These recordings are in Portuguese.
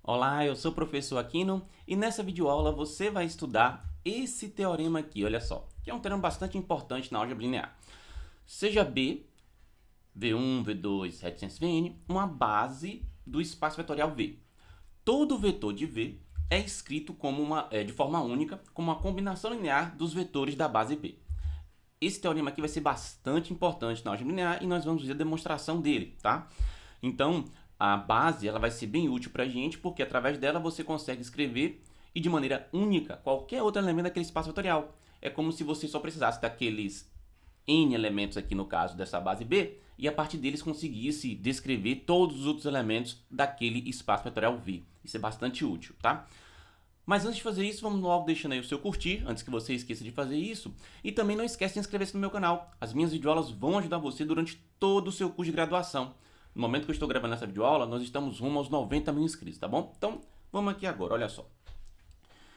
Olá, eu sou o professor Aquino e nessa videoaula você vai estudar esse teorema aqui, olha só, que é um teorema bastante importante na álgebra linear. Seja B, V1, V2, reticência Vn, uma base do espaço vetorial V. Todo vetor de V é escrito como de forma única, como uma combinação linear dos vetores da base V. Esse teorema aqui vai ser bastante importante na álgebra linear e nós vamos ver a demonstração dele, tá? Então, a base ela vai ser bem útil para a gente, porque através dela você consegue escrever e de maneira única qualquer outro elemento daquele espaço vetorial. É como se você só precisasse daqueles n elementos aqui no caso dessa base B e a partir deles conseguisse descrever todos os outros elementos daquele espaço vetorial V. Isso é bastante útil, tá? Mas antes de fazer isso, vamos logo deixando aí o seu curtir, antes que você esqueça de fazer isso. E também não esquece de inscrever-se no meu canal. As minhas videoaulas vão ajudar você durante todo o seu curso de graduação. No momento que eu estou gravando essa videoaula, nós estamos rumo aos 90 mil inscritos, tá bom? Então, vamos aqui agora, olha só.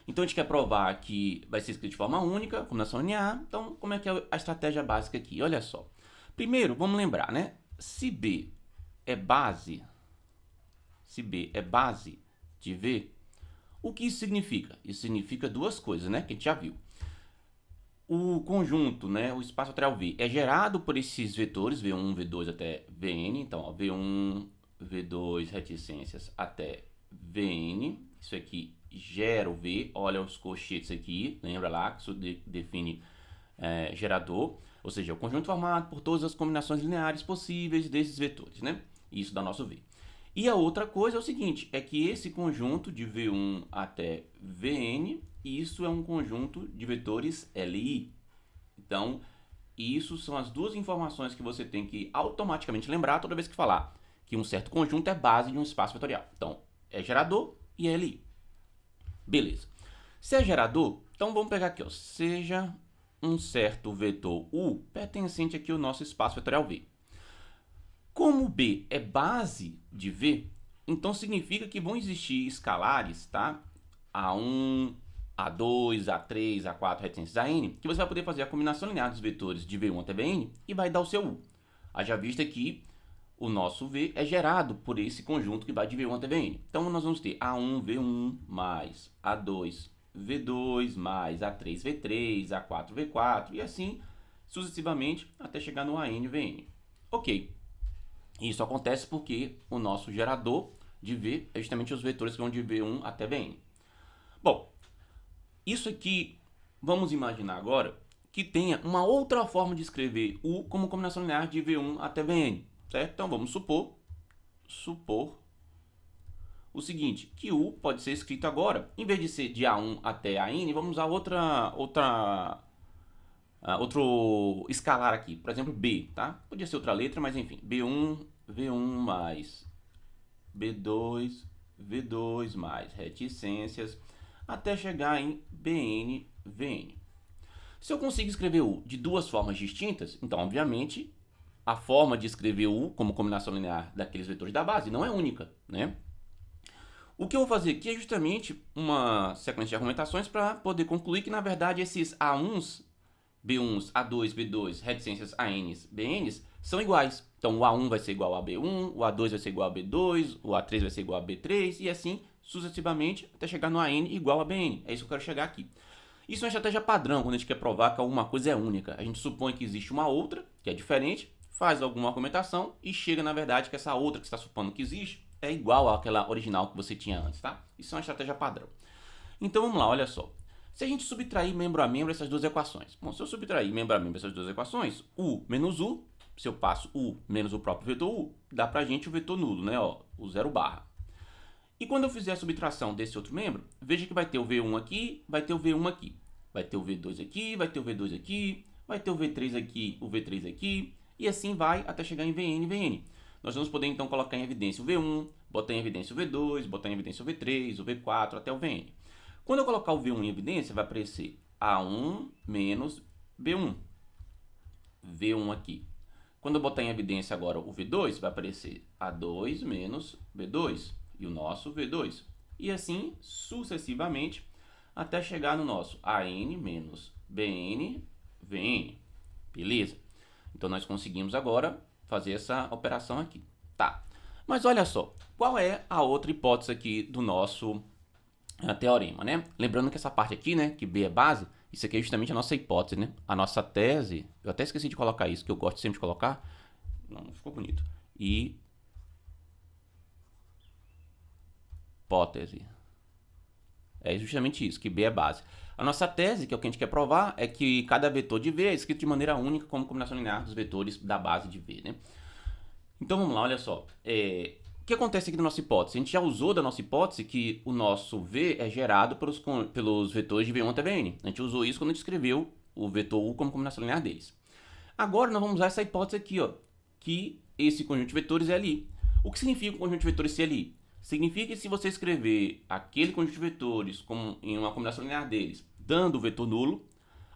Então, a gente quer provar que vai ser escrito de forma única, combinação linear. Então, como é que é a estratégia básica aqui? Olha só. Primeiro, vamos lembrar, né? Se B é base de V, o que isso significa? Isso significa duas coisas, né? Que a gente já viu. O conjunto, né, o espaço vetorial V, é gerado por esses vetores, V1, V2 até Vn. Então, ó, V1, V2, reticências até Vn. Isso aqui gera o V. Olha os colchetes aqui, lembra lá que isso define gerador. Ou seja, é o conjunto formado por todas as combinações lineares possíveis desses vetores, né? Isso dá nosso V. E a outra coisa é o seguinte, é que esse conjunto de V1 até Vn, isso é um conjunto de vetores Li. Então, isso são as duas informações que você tem que automaticamente lembrar toda vez que falar que um certo conjunto é base de um espaço vetorial. Então, é gerador e é Li. Beleza. Se é gerador, então vamos pegar aqui, ó, seja um certo vetor U pertencente aqui ao nosso espaço vetorial V. Como B é base de V, então significa que vão existir escalares, tá? A1, A2, A3, A4, reticências AN, que você vai poder fazer a combinação linear dos vetores de V1 até Vn e vai dar o seu U. Haja vista que o nosso V é gerado por esse conjunto que vai de V1 até Vn. Então nós vamos ter A1, V1, mais A2, V2, mais A3, V3, A4, V4 e assim sucessivamente até chegar no AN, Vn. Ok. Isso acontece porque o nosso gerador de V é justamente os vetores que vão de V1 até Vn. Bom, isso aqui, vamos imaginar agora que tenha uma outra forma de escrever U como combinação linear de V1 até Vn, certo? Então vamos supor o seguinte, que U pode ser escrito agora, em vez de ser de A1 até AN, vamos usar outro escalar aqui, por exemplo, B, tá? Podia ser outra letra, mas enfim, B1, V1 mais B2, V2 mais reticências, até chegar em Bn, Vn. Se eu consigo escrever U de duas formas distintas, então, obviamente, a forma de escrever U como combinação linear daqueles vetores da base não é única, né? O que eu vou fazer aqui é justamente uma sequência de argumentações para poder concluir que, na verdade, esses A1s, B1s, A2, B2, reticências ANs, BNs, são iguais. Então, o A1 vai ser igual a B1, o A2 vai ser igual a B2, o A3 vai ser igual a B3 e assim sucessivamente até chegar no AN igual a BN. É isso que eu quero chegar aqui. Isso é uma estratégia padrão quando a gente quer provar que alguma coisa é única. A gente supõe que existe uma outra, que é diferente, faz alguma argumentação e chega na verdade que essa outra que você está supondo que existe é igual àquela original que você tinha antes, tá? Isso é uma estratégia padrão. Então vamos lá, olha só. Se a gente subtrair membro a membro essas duas equações. Bom, se eu subtrair membro a membro essas duas equações, U menos U, se eu passo U menos o próprio vetor U, dá pra gente o vetor nulo, né? Ó, o zero barra. E quando eu fizer a subtração desse outro membro, veja que vai ter o V1 aqui, vai ter o V1 aqui. Vai ter o V2 aqui, vai ter o V2 aqui, vai ter o V3 aqui, o V3 aqui, e assim vai até chegar em Vn, Vn. Nós vamos poder então colocar em evidência o V1, botar em evidência o V2, botar em evidência o V3, o V4 até o Vn. Quando eu colocar o V1 em evidência, vai aparecer A1 menos B1. V1 aqui. Quando eu botar em evidência agora o V2, vai aparecer A2 menos B2 e o nosso V2. E assim sucessivamente até chegar no nosso AN menos BN, VN. Beleza? Então nós conseguimos agora fazer essa operação aqui. Tá. Mas olha só, qual é a outra hipótese aqui do nosso teorema, né? Lembrando que essa parte aqui, né, que B é base, isso aqui é justamente a nossa hipótese, né? A nossa tese, eu até esqueci de colocar isso, que eu gosto sempre de colocar, não ficou bonito. Hipótese. É justamente isso, que B é base. A nossa tese, que é o que a gente quer provar, é que cada vetor de V é escrito de maneira única como combinação linear dos vetores da base de V, né? Então vamos lá, olha só. O que acontece aqui na nossa hipótese? A gente já usou da nossa hipótese que o nosso V é gerado pelos vetores de V1 até Vn. A gente usou isso quando a gente escreveu o vetor U como combinação linear deles. Agora nós vamos usar essa hipótese aqui, ó, que esse conjunto de vetores é LI. O que significa o conjunto de vetores ser LI? Significa que se você escrever aquele conjunto de vetores como em uma combinação linear deles, dando o vetor nulo,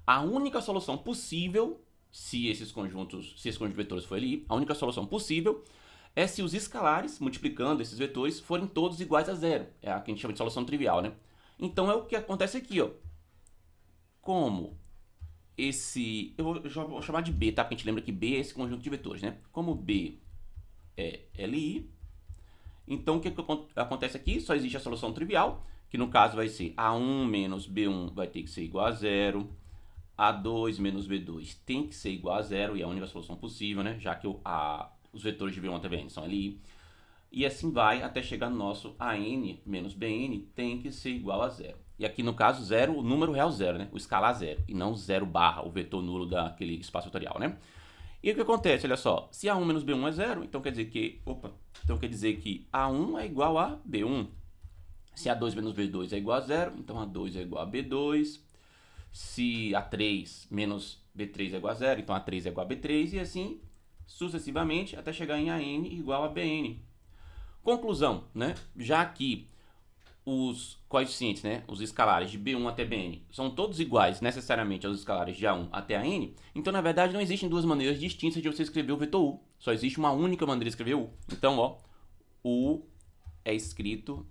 a única solução possível, se esse conjunto de vetores for LI, a única solução possível é se os escalares, multiplicando esses vetores, forem todos iguais a zero. É a que a gente chama de solução trivial, né? Então é o que acontece aqui, ó. Como esse... Eu vou chamar de B, tá? Porque a gente lembra que B é esse conjunto de vetores, né? Como B é LI, então o que acontece aqui? Só existe a solução trivial, que no caso vai ser A1 menos B1 vai ter que ser igual a zero. A2 menos B2 tem que ser igual a zero, e é a única solução possível, né? Já que os vetores de V1 até Vn são ali. E assim vai até chegar no nosso AN menos BN tem que ser igual a zero. E aqui no caso, zero, o número real zero, né? O escalar zero, e não zero barra, o vetor nulo daquele espaço vetorial, né? E o que acontece? Olha só, se A1 menos B1 é zero, então quer dizer que, A1 é igual a B1. Se A2 menos B2 é igual a zero, então A2 é igual a B2. Se A3 menos B3 é igual a zero, então A3 é igual a B3, e assim sucessivamente até chegar em AN igual a BN. Conclusão, né? Já que os coeficientes, né, os escalares de B1 até Bn são todos iguais necessariamente aos escalares de A1 até AN, então na verdade não existem duas maneiras distintas de você escrever o vetor U. Só existe uma única maneira de escrever U. Então, ó, U é escrito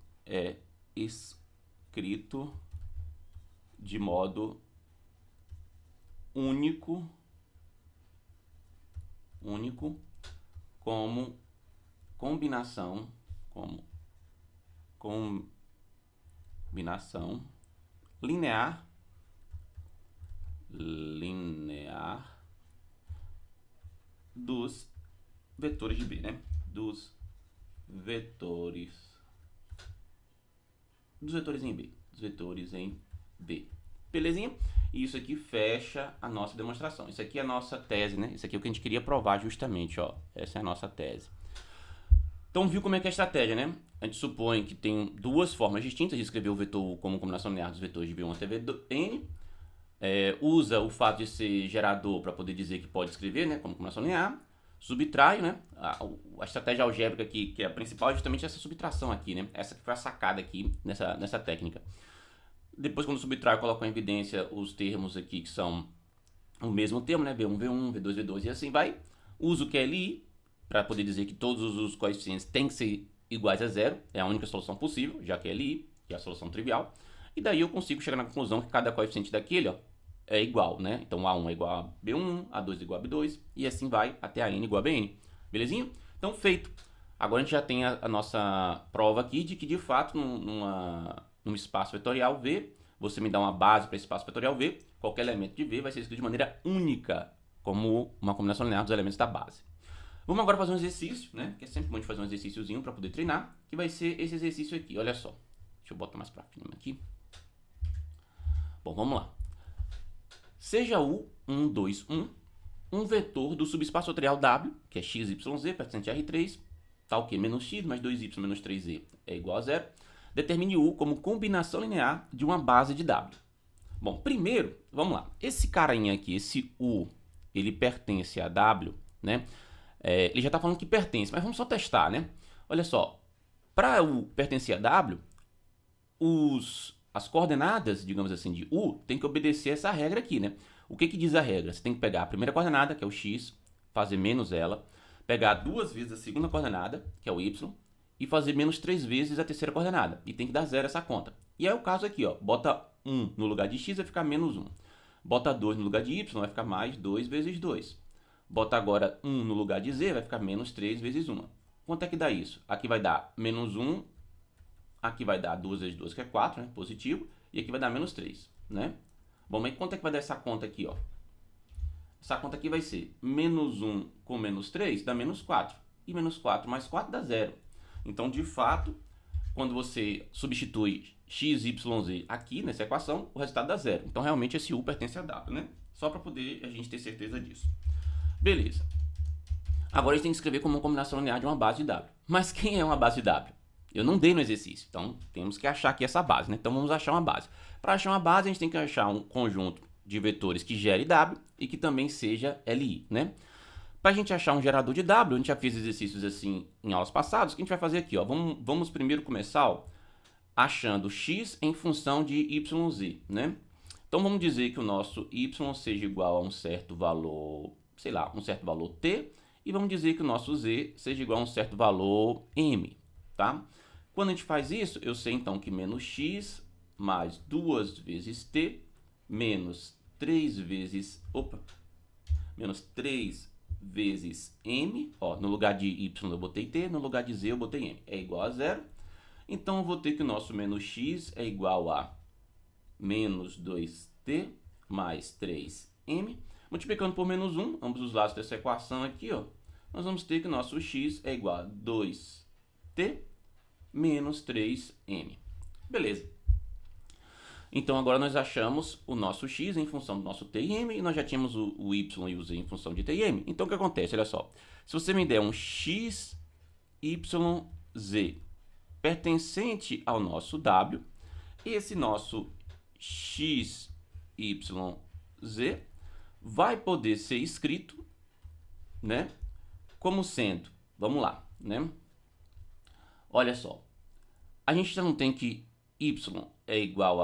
de modo único como combinação linear dos vetores de B, né? Dos vetores em B. Belezinha? E isso aqui fecha a nossa demonstração. Isso aqui é a nossa tese, né? Isso aqui é o que a gente queria provar justamente, ó. Essa é a nossa tese. Então, viu como é que é a estratégia, né? A gente supõe que tem duas formas distintas de escrever o vetor U como combinação linear dos vetores de V1 até Vn. Usa o fato de ser gerador para poder dizer que pode escrever, né, como combinação linear. Subtrai, né? A estratégia algébrica aqui, que é a principal, é justamente essa subtração aqui, né? Essa que foi a sacada aqui nessa técnica. Depois, quando subtrai, eu coloco em evidência os termos aqui que são o mesmo termo, né? V1, V1, V2, V2 e assim vai. Uso o QLI para poder dizer que todos os coeficientes têm que ser iguais a zero. É a única solução possível, já que é LI, que é a solução trivial. E daí eu consigo chegar na conclusão que cada coeficiente daquele, ó, é igual, né? Então A1 é igual a B1, A2 é igual a B2, e assim vai até a N igual a Bn. Belezinha? Então, feito. Agora a gente já tem a nossa prova aqui de que, de fato, num espaço vetorial V, você me dá uma base para esse espaço vetorial V, qualquer elemento de V vai ser escrito de maneira única, como uma combinação linear dos elementos da base. Vamos agora fazer um exercício, né? Que é sempre bom de fazer um exercíciozinho para poder treinar, que vai ser esse exercício aqui. Olha só. Deixa eu botar mais para cima aqui. Bom, vamos lá. Seja U 1, 2, 1 um vetor do subespaço vetorial W, que é x, y, z, pertencente a R3, tal que menos x mais 2y menos 3z é igual a zero. Determine U como combinação linear de uma base de W. Bom, primeiro, vamos lá. Esse carinha aqui, esse U, ele pertence a W, né? Ele já está falando que pertence, mas vamos só testar, né? Olha só, para U pertencer a W, as coordenadas, digamos assim, de U tem que obedecer essa regra aqui, né? O que diz a regra? Você tem que pegar a primeira coordenada, que é o x, fazer menos ela, pegar duas vezes a segunda coordenada, que é o y, e fazer menos 3 vezes a terceira coordenada. E tem que dar zero essa conta. E é o caso aqui, ó. Bota 1 no lugar de x, vai ficar menos 1. Bota 2 no lugar de y, vai ficar mais 2 vezes 2. Bota agora 1 no lugar de z, vai ficar menos 3 vezes 1. quanto é que dá isso? Aqui vai dar menos 1, aqui vai dar 2 vezes 2, que é 4, né? Positivo, e aqui vai dar menos 3, né? Bom, mas quanto é que vai dar essa conta aqui, ó? Essa conta aqui vai ser menos 1 com menos 3 dá menos 4. E menos 4 mais 4 dá 0. Então, de fato, quando você substitui x, y, z aqui nessa equação, o resultado dá 0. Então, realmente, esse u pertence a w, né? Só para poder a gente ter certeza disso. Beleza. Agora, a gente tem que escrever como uma combinação linear de uma base de w. Mas quem é uma base de w? Eu não dei no exercício, então temos que achar aqui essa base, né? Então, vamos achar uma base. Para achar uma base, a gente tem que achar um conjunto de vetores que gere w e que também seja Li, né? Para a gente achar um gerador de w, a gente já fez exercícios assim em aulas passadas, o que a gente vai fazer aqui, ó? Vamos primeiro começar, ó, achando x em função de yz, né? Então vamos dizer que o nosso y seja igual a um certo valor, sei lá, um certo valor t, e vamos dizer que o nosso z seja igual a um certo valor m, tá? Quando a gente faz isso, eu sei então que menos x mais 2 vezes t menos 3 vezes, menos 3 vezes m, ó, no lugar de y eu botei t, no lugar de z eu botei m, é igual a 0. Então, eu vou ter que o nosso menos x é igual a menos 2t mais 3m. Multiplicando por menos 1, ambos os lados dessa equação aqui, ó, nós vamos ter que o nosso x é igual a 2t menos 3m. Beleza. Então, agora nós achamos o nosso x em função do nosso t e m, e nós já tínhamos o y e o z em função de t e m. Então, o que acontece? Olha só. Se você me der um x, y, z pertencente ao nosso w, esse nosso x, y, z vai poder ser escrito, né, como sendo, vamos lá, né? Olha só. A gente já não tem que y é igual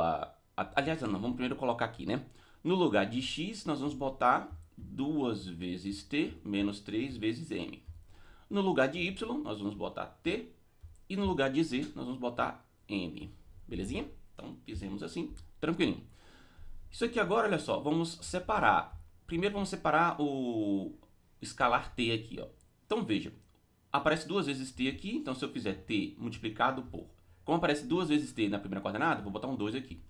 aliás, não, vamos primeiro colocar aqui, né? No lugar de x, nós vamos botar 2 vezes t menos 3 vezes m. No lugar de y, nós vamos botar t. E no lugar de z, nós vamos botar m. Belezinha? Então, fizemos assim, tranquilinho. Isso aqui agora, olha só, vamos separar. Primeiro, vamos separar o escalar t aqui, ó. Então, veja, aparece 2 vezes t aqui. Então, se eu fizer t multiplicado por... Como aparece 2 vezes t na primeira coordenada, vou botar um 2 aqui.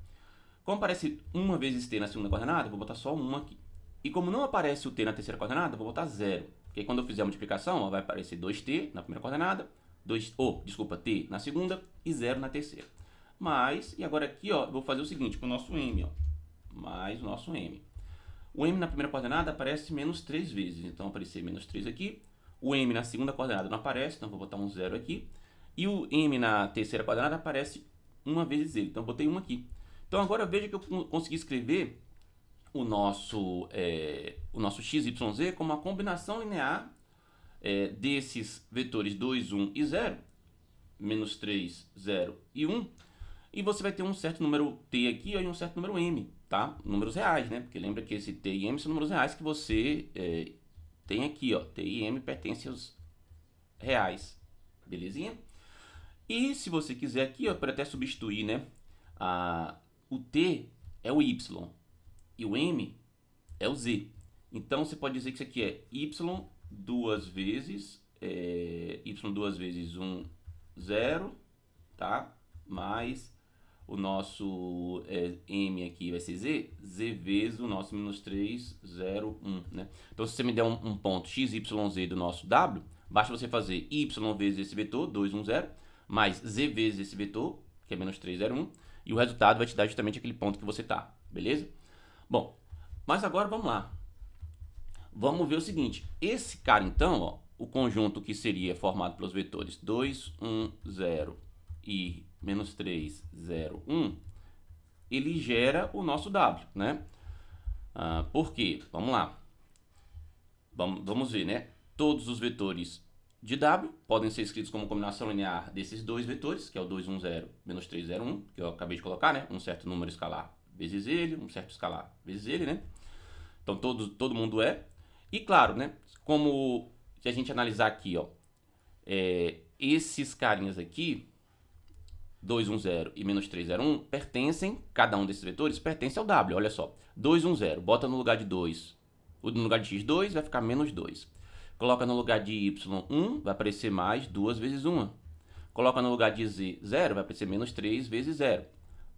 Como aparece 1 vezes t na segunda coordenada, vou botar só 1 aqui. E como não aparece o t na terceira coordenada, vou botar 0. Porque aí, quando eu fizer a multiplicação, ó, vai aparecer 2t na primeira coordenada, t na segunda e 0 na terceira. Mas, e agora aqui, ó, eu vou fazer o seguinte, com o nosso m, ó, mais o nosso m. O m na primeira coordenada aparece menos 3 vezes, então vai aparecer menos 3 aqui. O m na segunda coordenada não aparece, então vou botar um 0 aqui. E o m na terceira coordenada aparece 1 vezes ele, então eu botei 1 aqui. Então agora veja que eu consegui escrever o nosso x, y, z como uma combinação linear desses vetores 2, 1 e 0, menos 3, 0 e 1, e você vai ter um certo número t aqui e um certo número m, tá? Números reais, né? Porque lembra que esse t e m são números reais que você tem aqui, ó. T e m pertencem aos reais, belezinha? E se você quiser aqui, ó, pode até substituir, né? O t é o y e o m é o z. Então, você pode dizer que isso aqui é y duas vezes 1, 0, tá? Mais o nosso m aqui vai ser z vezes o nosso menos 3, 0, 1, né? Então, se você me der um ponto x, y, z do nosso w, basta você fazer y vezes esse vetor, 2, 1, 0, mais z vezes esse vetor, que é menos 3, 0, 1, e o resultado vai te dar justamente aquele ponto que você tá, beleza? Bom, mas agora vamos lá. Vamos ver o seguinte, esse cara então, ó, o conjunto que seria formado pelos vetores 2, 1, 0 e menos 3, 0, 1, ele gera o nosso w, né? Por quê? Vamos lá. Vamos ver, né? Todos os vetores de w podem ser escritos como combinação linear desses dois vetores, que é o 2, 1, 0, menos 3, 0, 1, que eu acabei de colocar, né? Um certo número escalar vezes ele, um certo escalar vezes ele, né? Então, todo mundo é. E claro, né? Como se a gente analisar aqui, ó, esses carinhas aqui, 2, 1, 0 e menos 3, 0, 1, pertencem, cada um desses vetores pertence ao w, olha só. 2, 1, 0, bota no lugar de 2, no lugar de x, 2, vai ficar menos 2. Coloca no lugar de y 1, vai aparecer mais 2 vezes 1. Coloca no lugar de z 0, vai aparecer menos 3 vezes 0.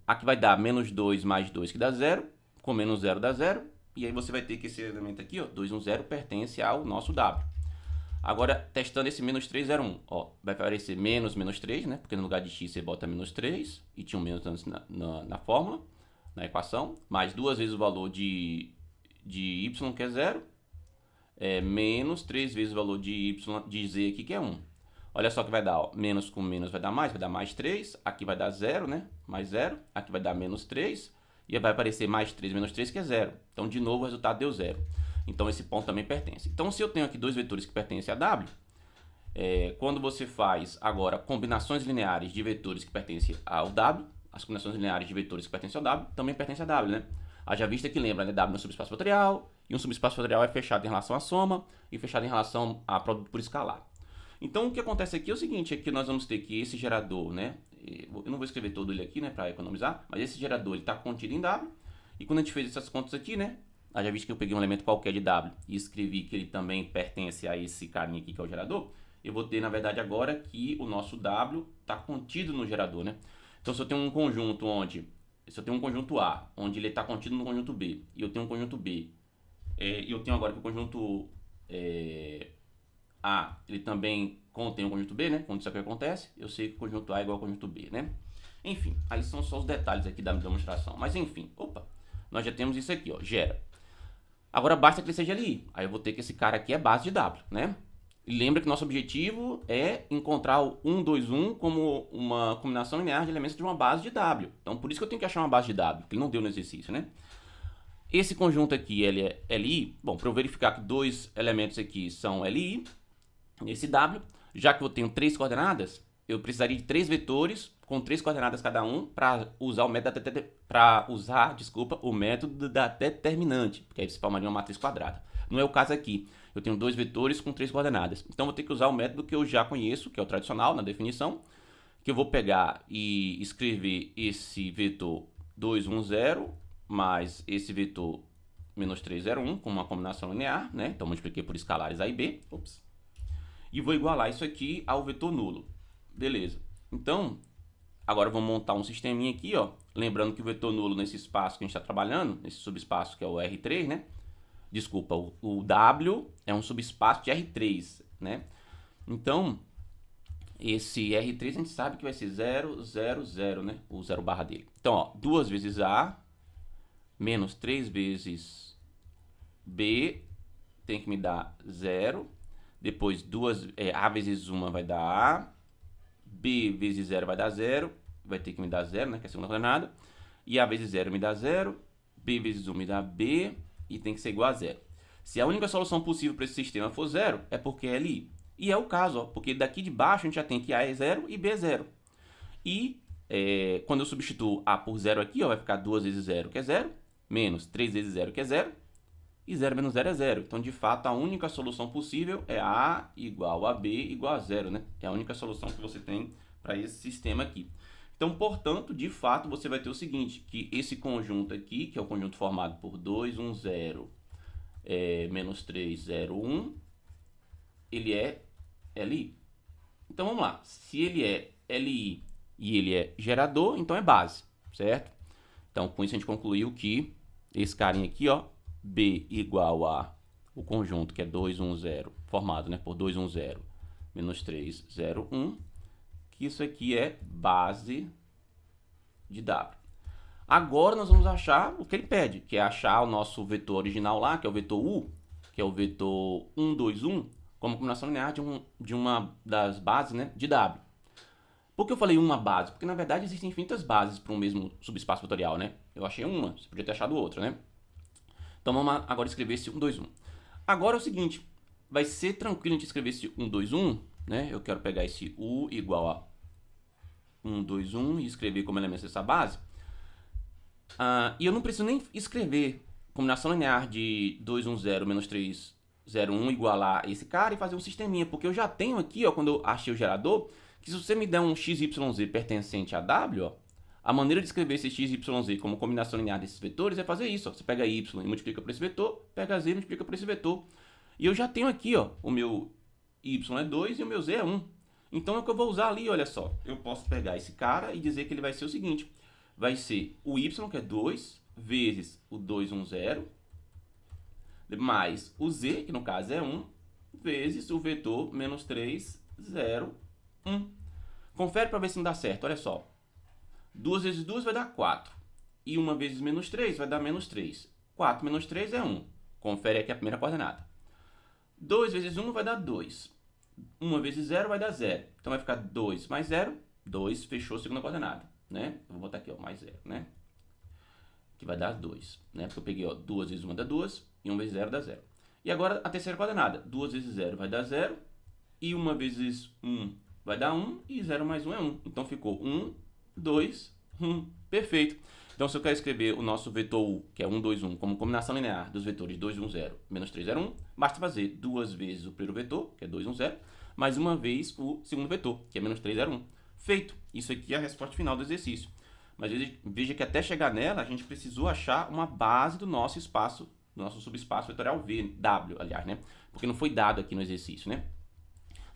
Aqui vai dar menos 2 mais 2, que dá 0. Com menos 0 dá 0. E aí você vai ter que esse elemento aqui, ó, 210, pertence ao nosso w. Agora, testando esse menos 3, 0, 1. Ó, vai aparecer menos 3, né? Porque no lugar de x você bota menos 3. E tinha um menos antes na fórmula, na equação. Mais 2 vezes o valor de y, que é 0. Menos 3 vezes o valor de z aqui, que é 1. Olha só que vai dar, ó, menos com menos vai dar mais 3. Aqui vai dar 0, né? Mais 0. Aqui vai dar menos 3. E vai aparecer mais 3 menos 3, que é 0. Então, de novo, o resultado deu 0. Então, esse ponto também pertence. Então, se eu tenho aqui dois vetores que pertencem a W, quando você faz agora combinações lineares de vetores que pertencem ao W, as combinações lineares de vetores que pertencem ao W também pertencem a W, né? Haja vista que lembra, né? W é um subespaço fatorial, e um subespaço fatorial é fechado em relação à soma e fechado em relação a produto por escalar. Então, o que acontece aqui é o seguinte, é que nós vamos ter que esse gerador, né? Eu não vou escrever todo ele aqui, né, para economizar, mas esse gerador está contido em W, e quando a gente fez essas contas aqui, né, já visto que eu peguei um elemento qualquer de W e escrevi que ele também pertence a esse carinha aqui que é o gerador, eu vou ter, na verdade, agora que o nosso W está contido no gerador, né? Então, se eu tenho um conjunto se eu tenho um conjunto A, onde ele está contido no conjunto B, e eu tenho um conjunto B, e eu tenho agora que o conjunto A, ele também contém o conjunto B, né? Quando isso aqui acontece, eu sei que o conjunto A é igual ao conjunto B, né? Enfim, aí são só os detalhes aqui da demonstração. Mas enfim, nós já temos isso aqui, ó, gera. Agora basta que ele seja LI. Aí eu vou ter que esse cara aqui é base de W, né? E lembra que nosso objetivo é encontrar o 1, 2, 1 como uma combinação linear de elementos de uma base de W. Então por isso que eu tenho que achar uma base de W, que ele não deu no exercício, né? Esse conjunto aqui, ele é LI. Bom, para eu verificar que dois elementos aqui são LI, esse W, já que eu tenho 3 coordenadas, eu precisaria de 3 vetores com 3 coordenadas cada um para usar o método da determinante, porque aí você formaria uma matriz quadrada. Não é o caso aqui. Eu tenho 2 vetores com 3 coordenadas. Então, vou ter que usar o método que eu já conheço, que é o tradicional na definição, que eu vou pegar e escrever esse vetor 2, 1, 0, mais esse vetor menos 3, 0, 1, com uma combinação linear, né? Então, multipliquei por escalares A e B. E vou igualar isso aqui ao vetor nulo. Beleza. Então, agora vamos montar um sisteminha aqui, ó. Lembrando que o vetor nulo nesse espaço que a gente está trabalhando, nesse subespaço que é o R3, né? Desculpa, o W é um subespaço de R3, né? Então, esse R3 a gente sabe que vai ser 0, 0, 0, né? O 0 barra dele. Então, ó, 2 vezes A menos 3 vezes B tem que me dar 0. Depois, A vezes 1 vai dar A. B vezes 0 vai dar 0. Vai ter que me dar 0, né? Que é a segunda coordenada. E A vezes 0 me dá 0. B vezes 1 me dá B. E tem que ser igual a 0. Se a única solução possível para esse sistema for 0, é porque é LI. E é o caso, ó, porque daqui de baixo a gente já tem que A é 0 e B é 0. E quando eu substituo A por 0 aqui, ó, vai ficar 2 vezes 0, que é 0. Menos 3 vezes 0, que é 0. E 0 menos 0 é 0. Então, de fato, a única solução possível é A igual a B igual a 0, né? É a única solução que você tem para esse sistema aqui. Então, portanto, de fato, você vai ter o seguinte, que esse conjunto aqui, que é o conjunto formado por 2, 1, 0, menos 3, 0, 1, ele é LI. Então, vamos lá. Se ele é LI e ele é gerador, então é base, certo? Então, com isso a gente concluiu que esse carinha aqui, ó, B igual a o conjunto que é 2, 1, 0, formado, né, por 2, 1, 0, menos 3, 0, 1, que isso aqui é base de W. Agora nós vamos achar o que ele pede, que é achar o nosso vetor original lá, que é o vetor U, que é o vetor 1, 2, 1, como combinação linear de uma das bases, né, de W. Por que eu falei uma base? Porque na verdade existem infinitas bases para um mesmo subespaço vetorial, né? Eu achei uma, você podia ter achado outra, né? Então vamos agora escrever esse 1, 2, 1. Agora é o seguinte, vai ser tranquilo a gente escrever esse 1, 2, 1, né? Eu quero pegar esse U igual a 1, 2, 1 e escrever como elemento dessa base. E eu não preciso nem escrever combinação linear de 2, 1, 0, menos 3, 0, 1 igualar esse cara e fazer um sisteminha, porque eu já tenho aqui, ó, quando eu achei o gerador, que se você me der um XYZ pertencente a W, ó, a maneira de escrever esse XYZ como combinação linear desses vetores é fazer isso. Ó. Você pega Y e multiplica por esse vetor, pega Z e multiplica por esse vetor. E eu já tenho aqui, ó, o meu y é 2 e o meu z é 1. Então é o que eu vou usar ali, olha só. Eu posso pegar esse cara e dizer que ele vai ser o seguinte. Vai ser o y, que é 2, vezes o 210, mais o z, que no caso é 1, vezes o vetor menos 3, 0, 1. Confere para ver se não dá certo, olha só. 2 vezes 2 vai dar 4. E 1 vezes menos 3 vai dar menos 3. 4 menos 3 é 1. Confere aqui a primeira coordenada. 2 vezes 1 vai dar 2. 1 vezes 0 vai dar 0. Então vai ficar 2 mais 0. 2, fechou a segunda coordenada, né? Eu vou botar aqui, ó, mais 0, né? Que vai dar 2, né? Porque eu peguei, ó, 2 vezes 1 dá 2 e 1 vezes 0 dá 0. E agora a terceira coordenada. 2 vezes 0 vai dar 0 e 1 vezes 1 vai dar 1 e 0 mais 1 é 1. Então ficou 1, 2, 1. Perfeito. Então, se eu quero escrever o nosso vetor U, que é 1, 2, 1, como combinação linear dos vetores 2, 1, 0, menos 3, 0, 1, basta fazer 2 vezes o primeiro vetor, que é 2, 1, 0, mais uma vez o segundo vetor, que é menos 3, 0, 1. Feito. Isso aqui é a resposta final do exercício. Mas veja que até chegar nela, a gente precisou achar uma base do nosso espaço, do nosso subespaço vetorial V, W, aliás, né? Porque não foi dado aqui no exercício, né?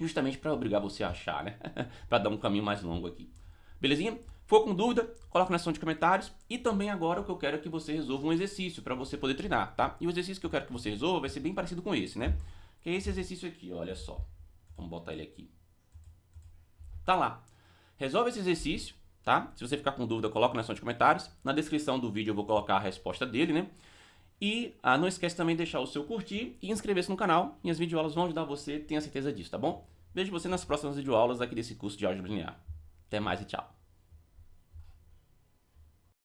Justamente para obrigar você a achar, né? Para dar um caminho mais longo aqui. Belezinha? For com dúvida, coloca na seção de comentários. E também agora o que eu quero é que você resolva um exercício para você poder treinar, tá? E o exercício que eu quero que você resolva vai ser bem parecido com esse, né? Que é esse exercício aqui, olha só. Vamos botar ele aqui. Tá lá. Resolve esse exercício, tá? Se você ficar com dúvida, coloca na seção de comentários. Na descrição do vídeo eu vou colocar a resposta dele, né? E não esquece também de deixar o seu curtir e inscrever-se no canal. Minhas videoaulas vão ajudar você, tenha certeza disso, tá bom? Vejo você nas próximas videoaulas aqui desse curso de Álgebra Linear. Até mais e tchau.